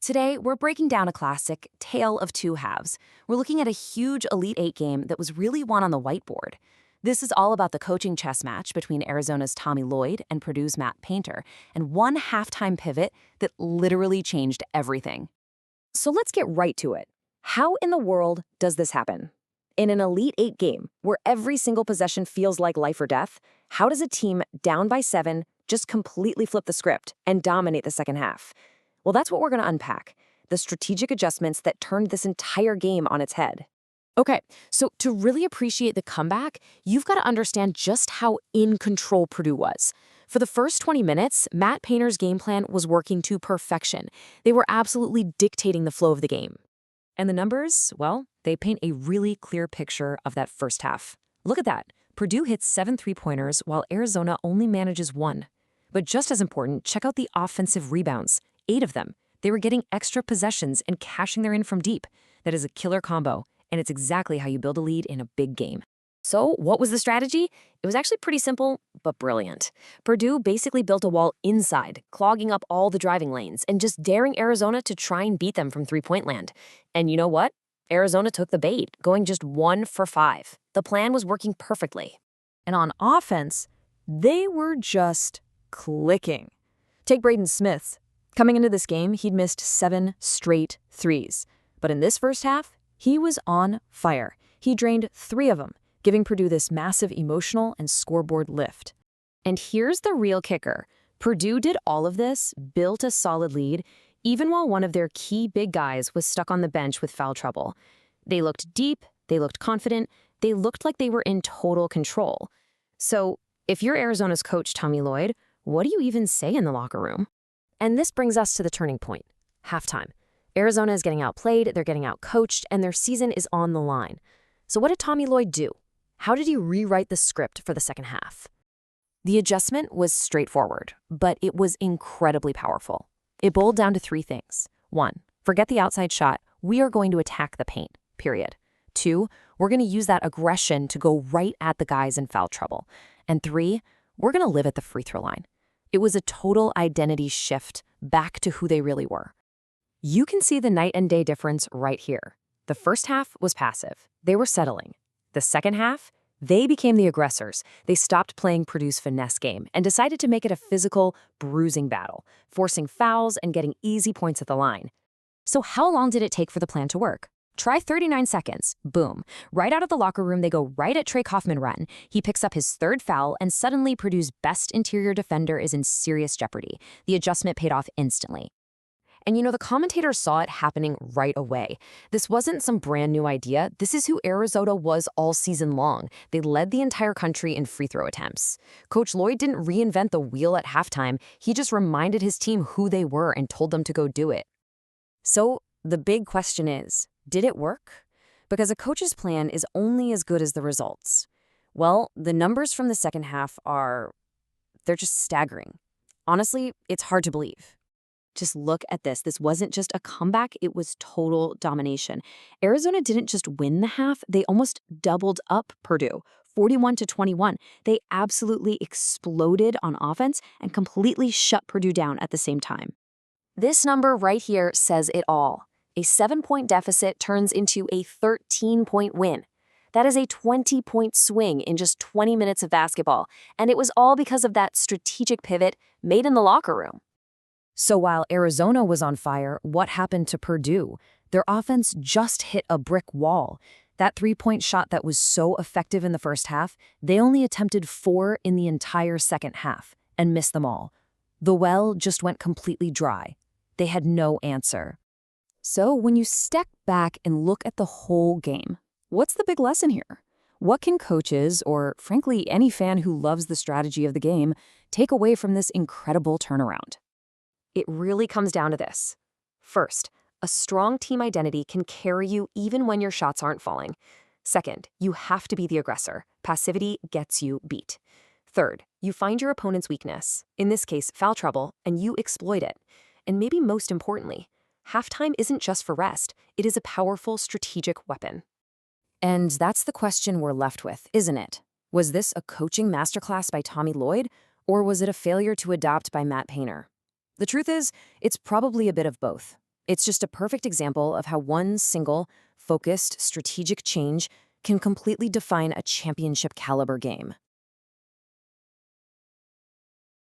Today, we're breaking down a classic tale of two halves. We're looking at a huge Elite Eight game that was really won on the whiteboard. This is all about the coaching chess match between Arizona's Tommy Lloyd and Purdue's Matt Painter, and one halftime pivot that literally changed everything. So let's get right to it. How in the world does this happen? In an Elite Eight game, where every single possession feels like life or death, how does a team down by 7 just completely flip the script and dominate the second half? Well, that's what we're going to unpack, the strategic adjustments that turned this entire game on its head. Okay, so to really appreciate the comeback, you've got to understand just how in control Purdue was. For the first 20 minutes, Matt Painter's game plan was working to perfection. They were absolutely dictating the flow of the game. And the numbers, well, they paint a really clear picture of that first half. Look at that. Purdue hits 7 3-pointers while Arizona only manages 1. But just as important, check out the offensive rebounds. 8 of them. They were getting extra possessions and cashing their in from deep. That is a killer combo, and it's exactly how you build a lead in a big game. So what was the strategy? It was actually pretty simple, but brilliant. Purdue basically built a wall inside, clogging up all the driving lanes, and just daring Arizona to try and beat them from three-point land. And you know what? Arizona took the bait, going just 1 for 5. The plan was working perfectly. And on offense, they were just clicking. Take Braden Smith. Coming into this game, he'd missed 7 straight threes. But in this first half, he was on fire. He drained 3 of them, giving Purdue this massive emotional and scoreboard lift. And here's the real kicker. Purdue did all of this, built a solid lead, even while one of their key big guys was stuck on the bench with foul trouble. They looked deep, they looked confident, they looked like they were in total control. So if you're Arizona's coach, Tommy Lloyd, what do you even say in the locker room? And this brings us to the turning point, halftime. Arizona is getting outplayed, they're getting outcoached, and their season is on the line. So what did Tommy Lloyd do? How did he rewrite the script for the second half? The adjustment was straightforward, but it was incredibly powerful. It boiled down to 3 things. 1, forget the outside shot. We are going to attack the paint, period. 2, we're going to use that aggression to go right at the guys in foul trouble. And 3, we're going to live at the free throw line. It was a total identity shift back to who they really were. You can see the night and day difference right here. The first half was passive. They were settling. The second half, they became the aggressors. They stopped playing Purdue's finesse game and decided to make it a physical, bruising battle, forcing fouls and getting easy points at the line. So how long did it take for the plan to work? Try 39 seconds. Boom. Right out of the locker room, they go right at Trey Kaufman-Renn. He picks up his 3rd foul, and suddenly Purdue's best interior defender is in serious jeopardy. The adjustment paid off instantly. And the commentators saw it happening right away. This wasn't some brand new idea. This is who Arizona was all season long. They led the entire country in free throw attempts. Coach Lloyd didn't reinvent the wheel at halftime. He just reminded his team who they were and told them to go do it. So the big question is, did it work? Because a coach's plan is only as good as the results. Well, the numbers from the second half they're just staggering. Honestly, it's hard to believe. Just look at this. This wasn't just a comeback, it was total domination. Arizona didn't just win the half, they almost doubled up Purdue, 41-21. They absolutely exploded on offense and completely shut Purdue down at the same time. This number right here says it all. A 7-point deficit turns into a 13-point win. That is a 20-point swing in just 20 minutes of basketball, and it was all because of that strategic pivot made in the locker room. So while Arizona was on fire, what happened to Purdue? Their offense just hit a brick wall. That 3-point shot that was so effective in the first half, they only attempted 4 in the entire second half and missed them all. The well just went completely dry. They had no answer. So when you step back and look at the whole game, what's the big lesson here? What can coaches, or frankly any fan who loves the strategy of the game, take away from this incredible turnaround? It really comes down to this. First, a strong team identity can carry you even when your shots aren't falling. Second, you have to be the aggressor. Passivity gets you beat. Third, you find your opponent's weakness, in this case foul trouble, and you exploit it. And maybe most importantly, halftime isn't just for rest. It is a powerful strategic weapon. And that's the question we're left with, isn't it? Was this a coaching masterclass by Tommy Lloyd, or was it a failure to adopt by Matt Painter? The truth is, it's probably a bit of both. It's just a perfect example of how one single, focused, strategic change can completely define a championship caliber game.